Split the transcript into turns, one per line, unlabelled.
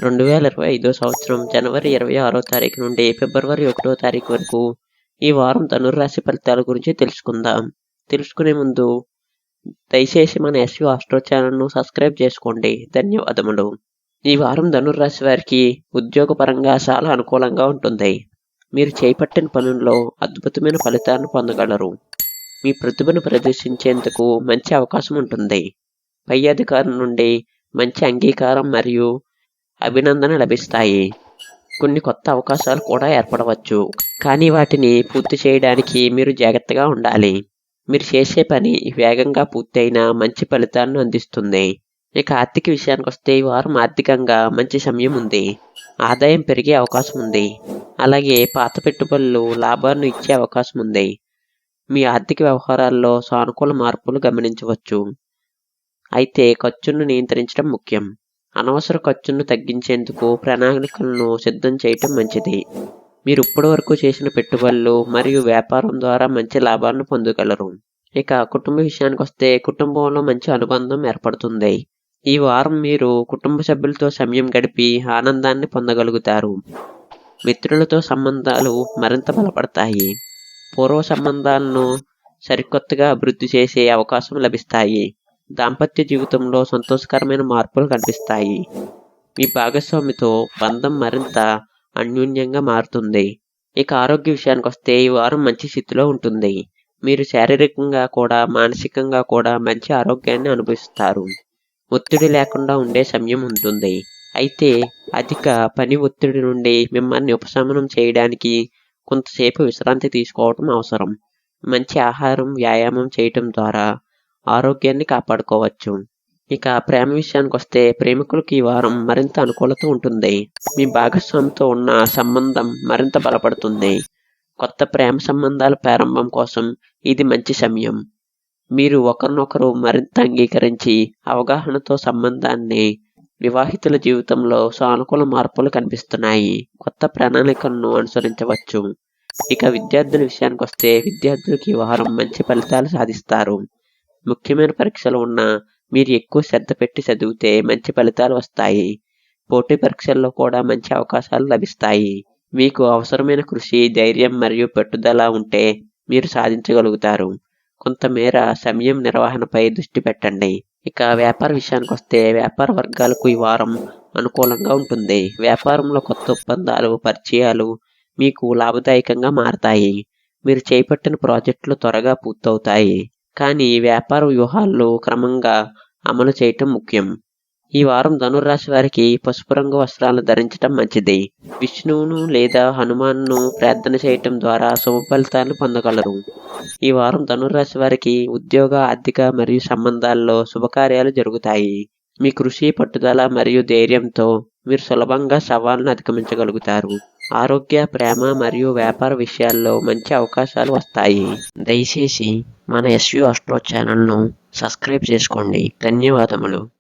2025 సంవత్సరం జనవరి 26వ తారీఖు నుండి ఫిబ్రవరి 1వ తారీఖు వరకు ఈ వారం ధనుర్రాశి ఫలితాల గురించి తెలుసుకుందాం. తెలుసుకునే ముందు దయచేసి మన ఎస్యు ఆస్ట్రో ఛానల్ను సబ్స్క్రైబ్ చేసుకోండి. ధన్యవాదములు. ఈ వారం ధనుర్రాశి వారికి ఉద్యోగపరంగా చాలా అనుకూలంగా ఉంటుంది. మీరు చేపట్టిన పనుల్లో అద్భుతమైన ఫలితాలను పొందగలరు. మీ ప్రతిభను ప్రదర్శించేందుకు మంచి అవకాశం ఉంటుంది. పై అధికారుల నుండి మంచి అంగీకారం మరియు అభినందన లభిస్తాయి. కొన్ని కొత్త అవకాశాలు కూడా ఏర్పడవచ్చు, కానీ వాటిని పూర్తి చేయడానికి మీరు జాగ్రత్తగా ఉండాలి. మీరు చేసే పని వేగంగా పూర్తయినా మంచి ఫలితాలను అందిస్తుంది. ఇక ఆర్థిక విషయానికి వస్తే ఈ వారం ఆర్థికంగా మంచి సమయం ఉంది. ఆదాయం పెరిగే అవకాశం ఉంది. అలాగే పాత పెట్టుబడులు లాభాలను ఇచ్చే అవకాశం ఉంది. మీ ఆర్థిక వ్యవహారాల్లో సానుకూల మార్పులు గమనించవచ్చు. అయితే ఖర్చును నియంత్రించడం ముఖ్యం. అనవసర ఖర్చును తగ్గించేందుకు ప్రణాళికలను సిద్ధం చేయటం మంచిది. మీరు ఇప్పటి వరకు చేసిన పెట్టుబడులు మరియు వ్యాపారం ద్వారా మంచి లాభాలను పొందగలరు. ఇక కుటుంబ విషయానికి వస్తే కుటుంబంలో మంచి అనుబంధం ఏర్పడుతుంది. ఈ వారం మీరు కుటుంబ సభ్యులతో సమయం గడిపి ఆనందాన్ని పొందగలుగుతారు. మిత్రులతో సంబంధాలు మరింత బలపడతాయి. పూర్వ సంబంధాలను సరికొత్తగా అభివృద్ధి చేసే అవకాశం లభిస్తాయి. దాంపత్య జీవితంలో సంతోషకరమైన మార్పులు కనిపిస్తాయి. మీ భాగస్వామితో బంధం మరింత అన్యోన్యంగా మారుతుంది. ఇక ఆరోగ్య విషయానికి వస్తే ఈ వారం మంచి స్థితిలో ఉంటుంది. మీరు శారీరకంగా కూడా మానసికంగా కూడా మంచి ఆరోగ్యాన్ని అనుభవిస్తారు. ఒత్తిడి లేకుండా ఉండే సమయం ఉంటుంది. అయితే అధిక పని ఒత్తిడి నుండి మిమ్మల్ని ఉపశమనం చేయడానికి కొంతసేపు విశ్రాంతి తీసుకోవడం అవసరం. మంచి ఆహారం, వ్యాయామం చేయటం ద్వారా ఆరోగ్యాన్ని కాపాడుకోవచ్చు. ఇక ప్రేమ విషయానికి వస్తే ప్రేమికులకు ఈ వారం మరింత అనుకూలత ఉంటుంది. మీ భాగస్వామితో ఉన్న సంబంధం మరింత బలపడుతుంది. కొత్త ప్రేమ సంబంధాల ప్రారంభం కోసం ఇది మంచి సమయం. మీరు ఒకరినొకరు మరింత అంగీకరించి అవగాహనతో సంబంధాన్ని వివాహితుల జీవితంలో సానుకూల మార్పులు కనిపిస్తున్నాయి. కొత్త ప్రణాళికలను అనుసరించవచ్చు. ఇక విద్యార్థుల విషయానికి వస్తే విద్యార్థులకు ఈ వారం మంచి ఫలితాలు సాధిస్తారు. ముఖ్యమైన పరీక్షలు ఉన్నా మీరు ఎక్కువ శ్రద్ధ పెట్టి చదివితే మంచి ఫలితాలు వస్తాయి. పోటీ పరీక్షల్లో కూడా మంచి అవకాశాలు లభిస్తాయి. మీకు అవసరమైన కృషి, ధైర్యం మరియు పట్టుదల ఉంటే మీరు సాధించగలుగుతారు. కొంతమేర సమయం నిర్వహణపై దృష్టి పెట్టండి. ఇక వ్యాపార విషయానికి వస్తే వ్యాపార వర్గాలకు ఈ వారం అనుకూలంగా ఉంటుంది. వ్యాపారంలో కొత్త ఒప్పందాలు, పరిచయాలు మీకు లాభదాయకంగా మారతాయి. మీరు చేపట్టిన ప్రాజెక్టులు త్వరగా పూర్తవుతాయి. కానీ వ్యాపార వ్యూహాల్లో క్రమంగా అమలు చేయటం ముఖ్యం. ఈ వారం ధనుర్రాశి వారికి పసుపు రంగు వస్త్రాలను ధరించడం మంచిది. విష్ణువును లేదా హనుమాన్ను ప్రార్థన చేయటం ద్వారా శుభ ఫలితాలను పొందగలరు. ఈ వారం ధనుర్రాశి వారికి ఉద్యోగ, ఆర్థిక మరియు సంబంధాల్లో శుభకార్యాలు జరుగుతాయి. మీ కృషి, పట్టుదల మరియు ధైర్యంతో మీరు సులభంగా సవాళ్లను అధిగమించగలుగుతారు. ఆరోగ్య, ప్రేమ మరియు వ్యాపార విషయాల్లో మంచి అవకాశాలు వస్తాయి. దయచేసి మన ఎస్యు ఆస్ట్రో ఛానల్ను సబ్స్క్రైబ్ చేసుకోండి. ధన్యవాదములు.